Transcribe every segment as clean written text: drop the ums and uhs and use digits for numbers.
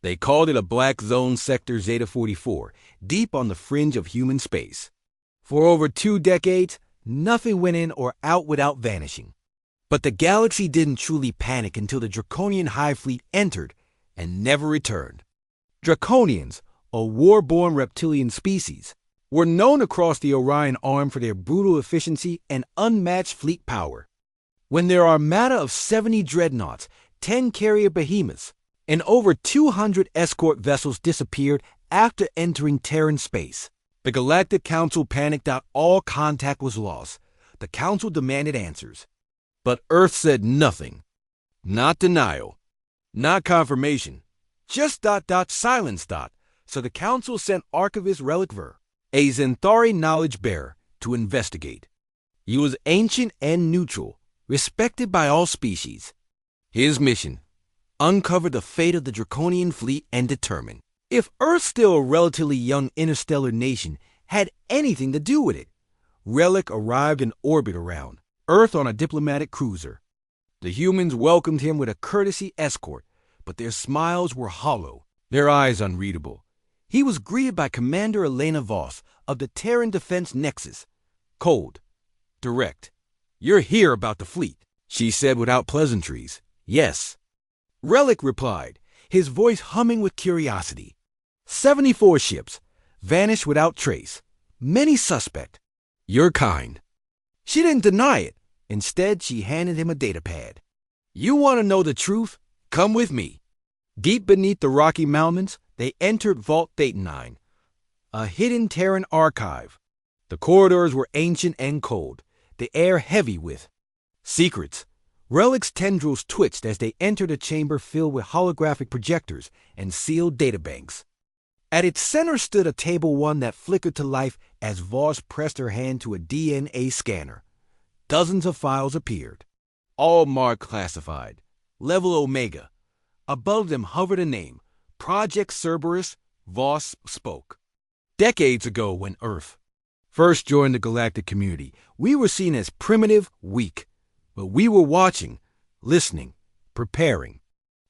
They called it a black zone sector Zeta 44, deep on the fringe of human space. For over 2 decades, nothing went in or out without vanishing. But the galaxy didn't truly panic until the Draconian Hive Fleet entered and never returned. Draconians, a war-born reptilian species, were known across the Orion Arm for their brutal efficiency and unmatched fleet power. When their armada of 70 dreadnoughts, 10 carrier behemoths, and over 200 escort vessels disappeared after entering Terran space, the Galactic Council panicked that all contact was lost. The Council demanded answers. But Earth said nothing. Not denial. Not confirmation. Just ... silence ... So the Council sent Archivist Relic Ver, a Xanthari knowledge bearer, to investigate. He was ancient and neutral, respected by all species. His mission: uncover the fate of the Draconian fleet and determine if Earth, still a relatively young interstellar nation, had anything to do with it. Relic arrived in orbit around Earth on a diplomatic cruiser. The humans welcomed him with a courtesy escort, but their smiles were hollow, their eyes unreadable. He was greeted by Commander Elena Voss of the Terran Defense Nexus. Cold, direct. "You're here about the fleet," she said without pleasantries. "Yes." Relic replied, his voice humming with curiosity. 74 ships, vanished without trace. Many suspect. Your kind. She didn't deny it. Instead, she handed him a datapad. "You want to know the truth? Come with me." Deep beneath the Rocky Mountains, they entered Vault Theta-9, a hidden Terran archive. The corridors were ancient and cold, the air heavy with secrets. Relic's tendrils twitched as they entered a chamber filled with holographic projectors and sealed databanks. At its center stood a table one that flickered to life as Voss pressed her hand to a DNA scanner. Dozens of files appeared, all marked classified, level Omega. Above them hovered a name, Project Cerberus. Voss spoke. "Decades ago, when Earth first joined the galactic community, we were seen as primitive, weak. But we were watching, listening, preparing."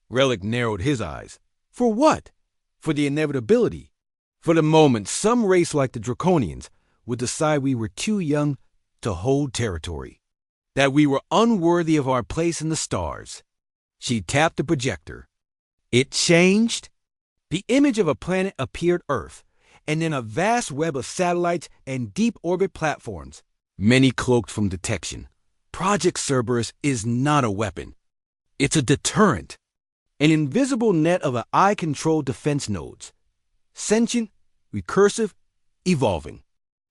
Relic narrowed his eyes. "For what?" "For the inevitability. For the moment some race like the Draconians would decide we were too young to hold territory. That we were unworthy of our place in the stars." She tapped the projector. It changed. The image of a planet appeared Earth, and then a vast web of satellites and deep orbit platforms, many cloaked from detection. Project Cerberus is not a weapon. It's a deterrent. An invisible net of AI-controlled defense nodes. Sentient, recursive, evolving.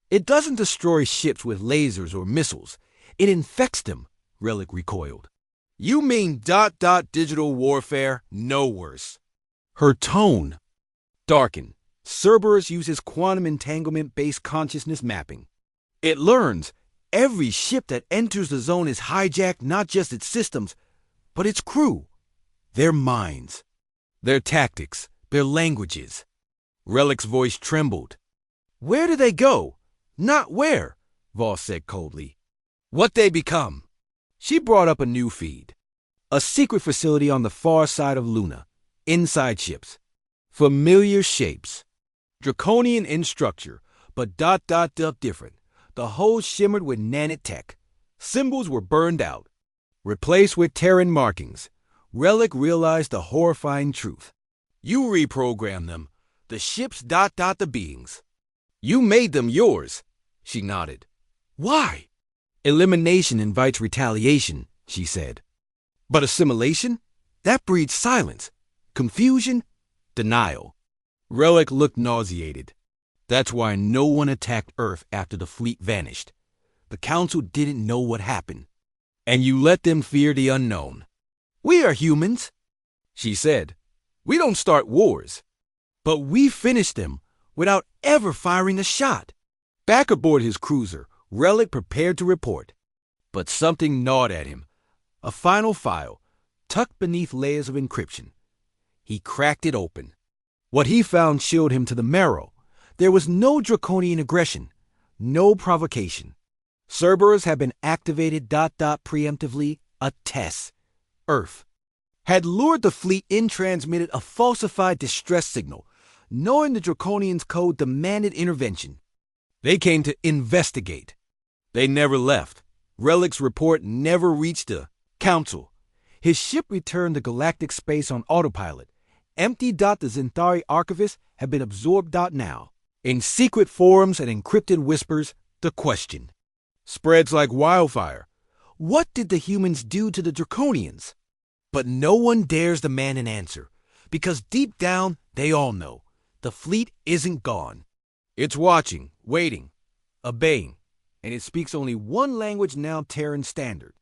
It doesn't destroy ships with lasers or missiles. It infects them, Relic recoiled. "You mean ... digital warfare? No worse." Her tone darkened. "Cerberus uses quantum entanglement-based consciousness mapping. It learns every ship that enters the zone is hijacked, not just its systems, but its crew, their minds, their tactics, their languages." Relic's voice trembled. "Where do they go? Not where," Voss said coldly. "What they become." She brought up a new feed. A secret facility on the far side of Luna. Inside ships. Familiar shapes. Draconian in structure, but ... different. The whole shimmered with nanotech. Symbols were burned out, replaced with Terran markings. Relic realized the horrifying truth. "You reprogrammed them. The ships ... the beings. You made them yours." She nodded. "Why?" "Elimination invites retaliation," she said. "But assimilation? That breeds silence, confusion, denial." Relic looked nauseated. "That's why no one attacked Earth after the fleet vanished. The Council didn't know what happened. And you let them fear the unknown." "We are humans," she said. "We don't start wars. But we finish them without ever firing a shot." Back aboard his cruiser, Relic prepared to report. But something gnawed at him. A final file, tucked beneath layers of encryption. He cracked it open. What he found chilled him to the marrow. There was no draconian aggression, no provocation. Cerberus had been activated ... preemptively, a test. Earth had lured the fleet in, transmitted a falsified distress signal, knowing the Draconians' code demanded intervention. They came to investigate. They never left. Relic's report never reached the Council. His ship returned to galactic space on autopilot. Empty. The Zinthari archivist had been absorbed. Now, in secret forums and encrypted whispers, the question spreads like wildfire. What did the humans do to the Draconians? But no one dares demand an answer, because deep down, they all know. The fleet isn't gone. It's watching, waiting, obeying, and it speaks only one language now, Terran Standard.